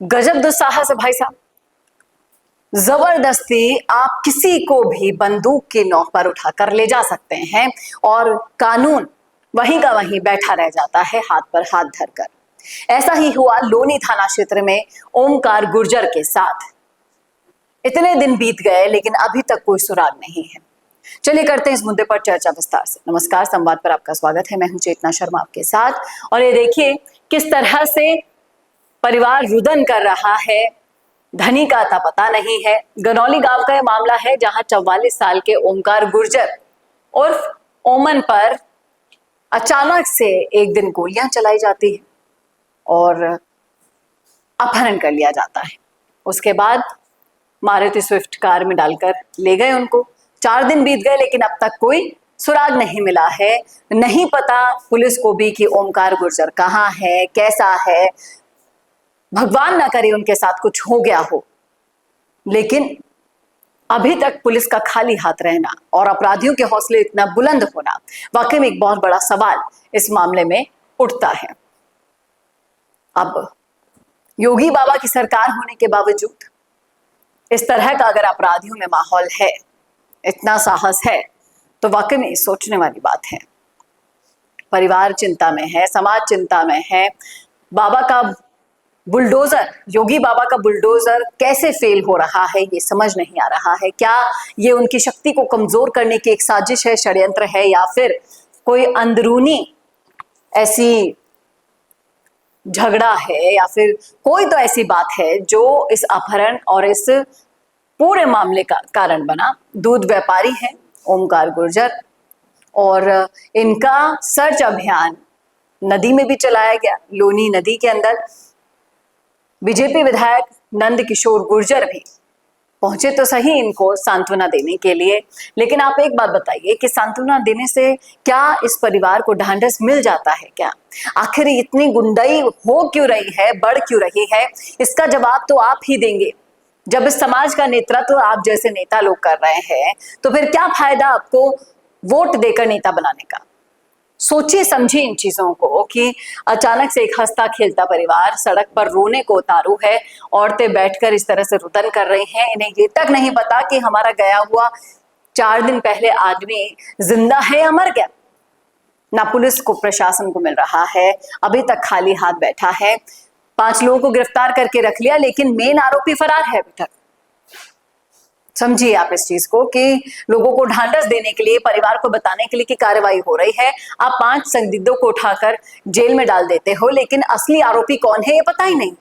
गजब दुस्साहस है भाई साहब। जबरदस्ती आप किसी को भी बंदूक की नोक पर उठाकर ले जा सकते हैं और कानून वहीं का वहीं बैठा रह जाता है हाथ पर हाथ धरकर। ऐसा ही हुआ लोनी थाना क्षेत्र में ओमकार गुर्जर के साथ। इतने दिन बीत गए लेकिन अभी तक कोई सुराग नहीं है। चलिए करते हैं इस मुद्दे पर चर्चा विस्तार से। नमस्कार, संवाद पर आपका स्वागत है। मैं हूं चेतना शर्मा आपके साथ। और ये देखिए किस तरह से परिवार रुदन कर रहा है, धनी का अता पता नहीं है। गनौली गांव का यह मामला है जहां 44 साल के ओमकार गुर्जर उर्फ ओमन पर अचानक से एक दिन गोलियां चलाई जाती है और अपहरण कर लिया जाता है। उसके बाद मारुति स्विफ्ट कार में डालकर ले गए उनको। 4 दिन बीत गए लेकिन अब तक कोई सुराग नहीं मिला है। नहीं पता पुलिस को भी कि ओमकार गुर्जर कहाँ है, कैसा है। भगवान ना करे उनके साथ कुछ हो गया हो, लेकिन अभी तक पुलिस का खाली हाथ रहना और अपराधियों के हौसले इतना बुलंद होना वाकई में एक बहुत बड़ा सवाल इस मामले में उठता है। अब योगी बाबा की सरकार होने के बावजूद इस तरह का अगर अपराधियों में माहौल है, इतना साहस है, तो वाकई में सोचने वाली बात है। परिवार चिंता में है, समाज चिंता में है। बाबा का बुलडोजर, योगी बाबा का बुलडोजर कैसे फेल हो रहा है ये समझ नहीं आ रहा है। क्या ये उनकी शक्ति को कमजोर करने की एक साजिश है, षड्यंत्र है, या फिर कोई अंदरूनी ऐसी झगड़ा है, या फिर कोई तो ऐसी बात है जो इस अपहरण और इस पूरे मामले का कारण बना। दूध व्यापारी है ओमकार गुर्जर और इनका सर्च अभियान नदी में भी चलाया गया, लोनी नदी के अंदर। बीजेपी विधायक नंद किशोर गुर्जर भी पहुंचे तो सही इनको सांत्वना देने के लिए, लेकिन आप एक बात बताइए कि सांत्वना देने से क्या इस परिवार को ढांढस मिल जाता है क्या? आखिर इतनी गुंडाई हो क्यों रही है, बढ़ क्यों रही है? इसका जवाब तो आप ही देंगे। जब इस समाज का नेतृत्व आप जैसे नेता लोग कर रहे हैं तो फिर क्या फायदा आपको वोट देकर नेता बनाने का? सोचिए समझिए इन चीजों को कि अचानक से एक हंसता खेलता परिवार सड़क पर रोने को उतारू है। औरतें बैठकर इस तरह से रुदन कर रही हैं। इन्हें ये तक नहीं पता कि हमारा गया हुआ 4 दिन पहले आदमी जिंदा है या मर गया। ना पुलिस को, प्रशासन को मिल रहा है, अभी तक खाली हाथ बैठा है। 5 लोगों को गिरफ्तार करके रख लिया लेकिन मेन आरोपी फरार है अभी तक। समझिए आप इस चीज को कि लोगों को ढांढस देने के लिए, परिवार को बताने के लिए कि कार्रवाई हो रही है, आप 5 संदिग्धों को उठाकर जेल में डाल देते हो, लेकिन असली आरोपी कौन है ये पता ही नहीं।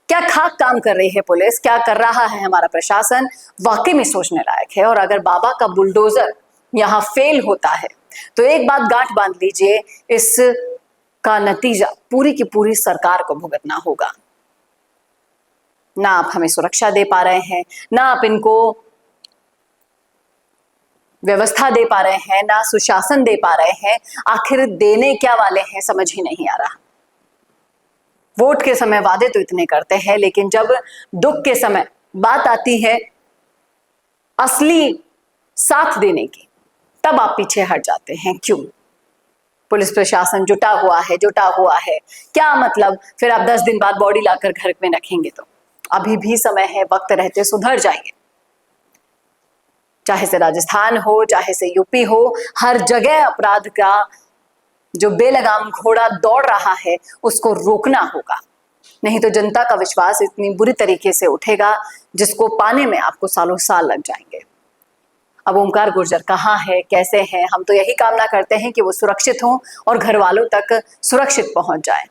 क्या खाक काम कर रही है पुलिस, क्या कर रहा है हमारा प्रशासन, वाकई में सोचने लायक है। और अगर बाबा का बुलडोजर यहाँ फेल होता है तो एक बात गांठ बांध लीजिए, इसका नतीजा पूरी की पूरी सरकार को भुगतना होगा। ना आप हमें सुरक्षा दे पा रहे हैं, ना आप इनको व्यवस्था दे पा रहे हैं, ना सुशासन दे पा रहे हैं। आखिर देने क्या वाले हैं समझ ही नहीं आ रहा। वोट के समय वादे तो इतने करते हैं लेकिन जब दुख के समय बात आती है असली साथ देने की, तब आप पीछे हट जाते हैं। क्यों? पुलिस प्रशासन जुटा हुआ है। क्या मतलब फिर आप 10 दिन बाद बॉडी लाकर घर में रखेंगे? तो अभी भी समय है, वक्त रहते सुधर जाएंगे। चाहे से राजस्थान हो, चाहे से यूपी हो, हर जगह अपराध का जो बेलगाम घोड़ा दौड़ रहा है उसको रोकना होगा। नहीं तो जनता का विश्वास इतनी बुरी तरीके से उठेगा जिसको पाने में आपको सालों साल लग जाएंगे। अब ओमकार गुर्जर कहाँ है, कैसे हैं? हम तो यही कामना करते हैं कि वो सुरक्षित हों और घर वालों तक सुरक्षित पहुंच जाए।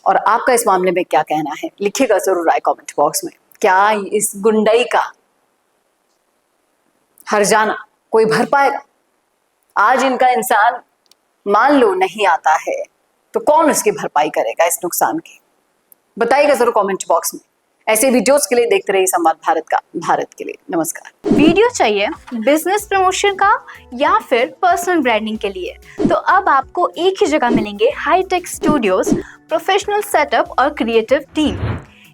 और आपका इस मामले में क्या कहना है लिखिएगा जरूर राय कमेंट बॉक्स में। क्या इस गुंडाई का हर्जाना कोई भर पाएगा? आज इनका इंसान मान लो नहीं आता है तो कौन उसकी भरपाई करेगा इस नुकसान की? बताइएगा जरूर कमेंट बॉक्स में। ऐसे वीडियोस के लिए देखते रहिए संवाद भारत के लिए। नमस्कार। वीडियो चाहिए बिजनेस प्रमोशन का या फिर पर्सनल ब्रांडिंग के लिए, तो अब आपको एक ही जगह मिलेंगे हाईटेक स्टूडियोज, प्रोफेशनल सेटअप और creative team,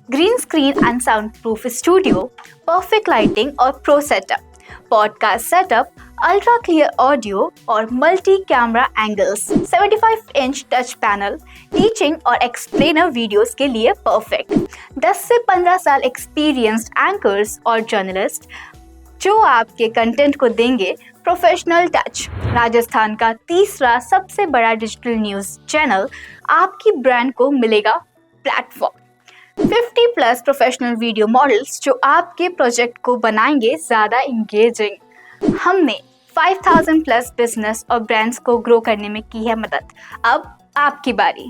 green screen and sound proof studio, perfect lighting और pro setup, podcast setup, ultra clear audio और मल्टी कैमरा एंगल्स, 75-इंच टच पैनल, टीचिंग और एक्सप्लेनर वीडियोस के लिए परफेक्ट। 10 से 15 साल एक्सपीरियंस्ड एंकर्स और जर्नलिस्ट जो आपके कंटेंट को देंगे प्रोफेशनल टच। राजस्थान का तीसरा सबसे बड़ा डिजिटल न्यूज़ चैनल आपकी ब्रांड को मिलेगा प्लेटफॉर्म। 50+ प्रोफेशनल वीडियो मॉडल्स जो आपके प्रोजेक्ट को बनाएंगे ज़्यादा इंगेजिंग। हमने 5000+ बिजनेस और ब्रांड्स को ग्रो करने में की है मदद। अब आपकी बारी।